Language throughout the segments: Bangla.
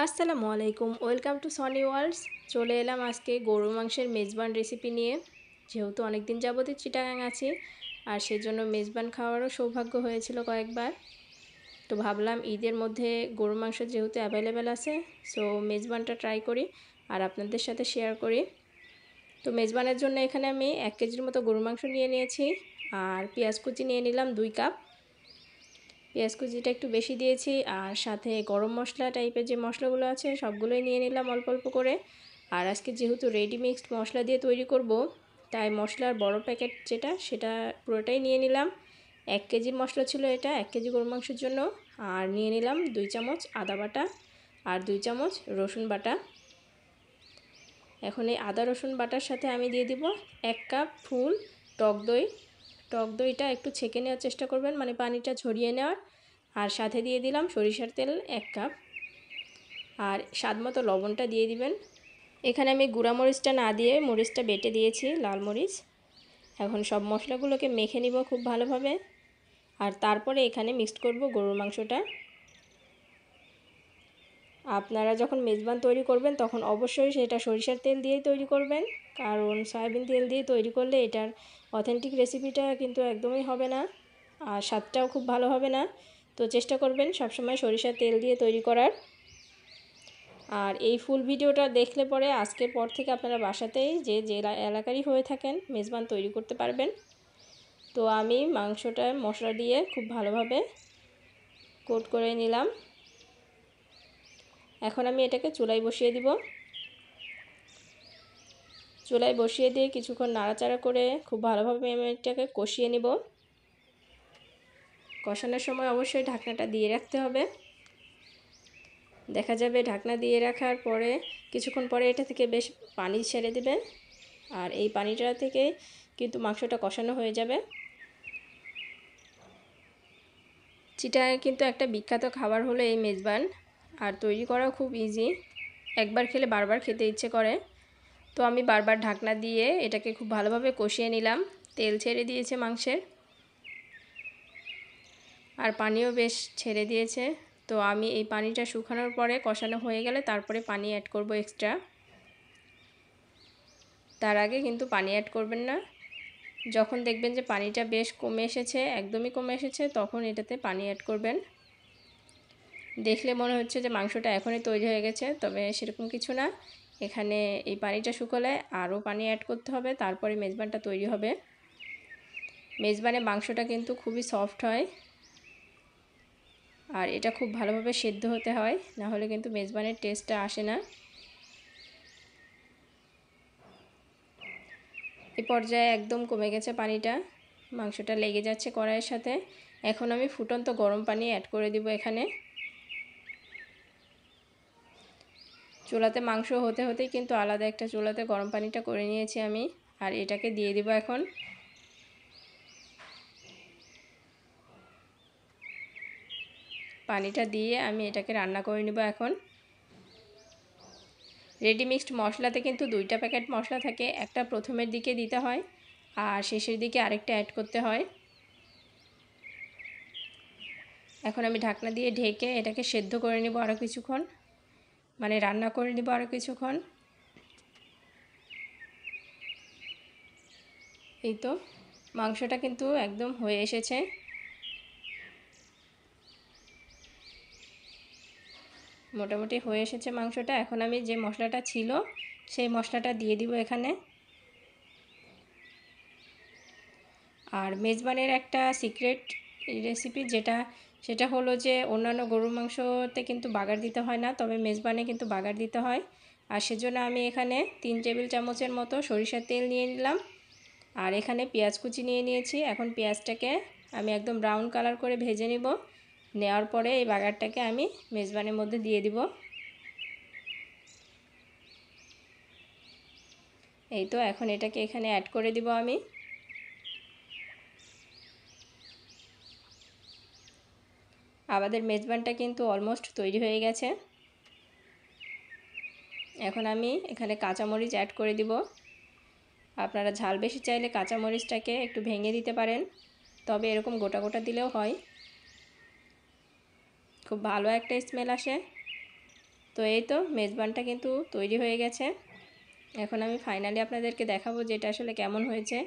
আসসালামু আলাইকুম, ওয়েলকাম টু সনি ওয়ার্ল্ডস। চলে এলাম আজকে গরুর মাংসের মেজবান রেসিপি নিয়ে। যেহেতু অনেক দিন যাবতই চিটাগাং আছি, আর সেজন্য মেজবান খাওয়ারও সৌভাগ্য হয়েছিল কয়েকবার। তো ভাবলাম ঈদের মধ্যে গরুর মাংস যেহেতু অ্যাভেলেবেল আছে, সো মেজবানটা ট্রাই করি আর আপনাদের সাথে শেয়ার করি। তো মেজবানের জন্য এখানে আমি 1 কেজির মতো গরুর মাংস নিয়ে নিয়েছি, আর পেঁয়াজ কুচি নিয়ে নিলাম 2 কাপ। পেঁয়াজ কুচিটা একটু বেশি দিয়েছি, আর সাথে গরম মশলা টাইপের যে মশলাগুলো আছে সবগুলোই নিয়ে নিলাম অল্প অল্প করে। আর আজকে যেহেতু রেডি মিক্সড মশলা দিয়ে তৈরি করব, তাই মশলার বড় প্যাকেট সেটা পুরোটাই নিয়ে নিলাম। 1 কেজির মশলা ছিল এটা 1 কেজি গরু মাংসের জন্য। আর নিয়ে নিলাম 2 চামচ আদা বাটা আর 2 চামচ রসুন বাটা। এখন এই আদা রসুন বাটার সাথে আমি দিয়ে দিব 1 কাপ ফুল টক দই। টক দইটা একটু ছেঁকে নেওয়ার চেষ্টা করবেন, মানে পানিটা ঝরিয়ে নেওয়ার। আর সাথে দিয়ে দিলাম সরিষার তেল 1 কাপ, আর স্বাদ মতো লবণটা দিয়ে দিবেন। এখানে আমি গুঁড়া মরিচটা না দিয়ে মরিচটা বেটে দিয়েছি, লাল মরিচ। এখন সব মশলাগুলোকে মেখে নিব খুব ভালোভাবে, আর তারপরে এখানে মিক্সড করব গরুর মাংসটা। আপনারা যখন মেজবান তৈরি করবেন তখন অবশ্যই সেটা সরিষার তেল দিয়েই তৈরি করবেন, কারণ সয়াবিন তেল দিয়ে তৈরি করলে এটার অথেন্টিক রেসিপিটা কিন্তু একদমই হবে না, আর স্বাদটাও খুব ভালো হবে না। তো চেষ্টা করবেন সবসময় সরিষার তেল দিয়ে তৈরি করার। আর এই ফুল ভিডিওটা দেখলে পরে আজকের পর থেকে আপনারা বাসাতেই যে এলাকারই হয়ে থাকেন মেজবান তৈরি করতে পারবেন। তো আমি মাংসটা মশলা দিয়ে খুব ভালোভাবে কোট করে নিলাম। এখন আমি এটাকে চুলায় বসিয়ে দিব। চুলায় বসিয়ে দিয়ে কিছুক্ষণ নাড়াচাড়া করে খুব ভালোভাবে আমি এটাকে কষিয়ে নিব। কষানোর সময় অবশ্যই ঢাকনাটা দিয়ে রাখতে হবে। দেখা যাবে ঢাকনা দিয়ে রাখার পরে কিছুক্ষণ পরে এটা থেকে বেশ পানি ছেড়ে দেবে, আর এই পানিটা থেকে কিন্তু মাংসটা কষানো হয়ে যাবে। চিটাগাং কিন্তু একটা বিখ্যাত খাবার হলো এই মেজবান, আর তৈরি করাও খুব ইজি। একবার খেলে বারবার খেতে ইচ্ছে করে। তো আমি বারবার ঢাকনা দিয়ে এটাকে খুব ভালোভাবে কষিয়ে নিলাম। তেল ছেড়ে দিয়েছে মাংসের, আর পানিও বেশ ছেড়ে দিয়েছে। তো আমি এই পানিটা শুকানোর পরে কষানো হয়ে গেলে তারপরে পানি অ্যাড করব এক্সট্রা। তার আগে কিন্তু পানি অ্যাড করবেন না। যখন দেখবেন যে পানিটা বেশ কমে এসেছে, একদমই কমে এসেছে, তখন এটাতে পানি অ্যাড করবেন। দেখলে মনে হচ্ছে যে মাংসটা এখনই তৈরি হয়ে গেছে, তবে সেরকম কিছু না। এখানে এই পানিটা শুকোলে আরও পানি অ্যাড করতে হবে, তারপরে মেজবানটা তৈরি হবে। মেজবানে মাংসটা কিন্তু খুবই সফট হয়, আর এটা খুব ভালোভাবে সেদ্ধ হতে হয়, না হলে কিন্তু মেজবানের টেস্টটা আসে না। এই পর্যায়ে একদম কমে গেছে পানিটা, মাংসটা লেগে যাচ্ছে কড়াইয়ের সাথে। এখন আমি ফুটন্ত গরম পানি অ্যাড করে দিব এখানে। চুলাতে মাংস হতে হতেই কিন্তু আলাদা একটা চুলাতে গরম পানিটা করে নিয়েছি আমি, আর এটাকে দিয়ে দিব এখন। পানিটা দিয়ে আমি এটাকে রান্না করে নেব এখন। রেডি মিক্সড মশলাতে কিন্তু 2টা প্যাকেট মশলা থাকে, একটা প্রথমের দিকে দিতে হয় আর শেষের দিকে আরেকটা অ্যাড করতে হয়। এখন আমি ঢাকনা দিয়ে ঢেকে এটাকে সেদ্ধ করে নেব আরও কিছুক্ষণ, মানে রান্না করে নেব আরও কিছুক্ষণ। এই তো মাংসটা কিন্তু একদম হয়ে এসেছে। মোটামুটি হয়ে এসেছে মাংসটা। এখন আমি যে মশলাটা ছিল সেই মশলাটা দিয়ে দিব এখানে। আর মেজবানের একটা সিক্রেট রেসিপি সেটা হলো যে অন্যান্য গরুর মাংসতে কিন্তু বাগার দিতে হয় না, তবে মেজবানে কিন্তু বাগার দিতে হয়। আর সেজন্য আমি এখানে 3 টেবিল চামচের মতো সরিষার তেল নিয়ে নিলাম, আর এখানে পেঁয়াজ কুচি নিয়ে নিয়েছি। এখন পেঁয়াজটাকে আমি একদম ব্রাউন কালার করে ভেজে নিব। নেওয়ার পরে এই বাগারটাকে আমি মেজবানের মধ্যে দিয়ে দিব। এই তো এখন এটাকে এখানে অ্যাড করে দিব আমি। আমাদের মেজবানটা কিন্তু অলমোস্ট তৈরি হয়ে গেছে। এখন আমি এখানে কাঁচামরিচ অ্যাড করে দিব। আপনারা ঝাল বেশি চাইলে কাঁচামরিচটাকে একটু ভেঙে দিতে পারেন, তবে এরকম গোটা গোটা দিলেও হয়, খুব ভালো একটা স্মেল আসে। তো তো এই তো মেজবানটা কিন্তু তৈরি হয়ে গেছে। এখন আমি ফাইনালি আপনাদেরকে দেখাবো যে এটা আসলে কেমন হয়েছে।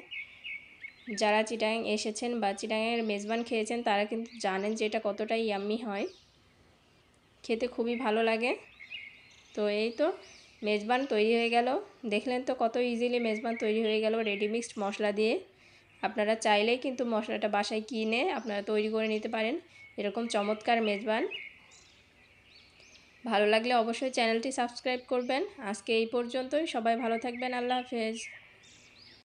যারা চিটাগাং এসেছেন বা চিটাগাংয়ের মেজবান খেয়েছেন তারা কিন্তু জানেন যে এটা কতটা ইয়াম্মি হয়, খেতে খুবই ভালো লাগে। তো এই তো মেজবান তৈরি হয়ে গেল। দেখলেন তো কত ইজিলি মেজবান তৈরি হয়ে গেল রেডি মিক্সড মশলা দিয়ে। আপনারা চাইলেই কিন্তু মশলাটা বাসায় কিনে আপনারা তৈরি করে নিতে পারেন এরকম চমৎকার মেজবান। ভালো লাগলে অবশ্যই চ্যানেলটি সাবস্ক্রাইব করবেন। আজকে এই পর্যন্তই, সবাই ভালো থাকবেন, আল্লাহ হাফেজ।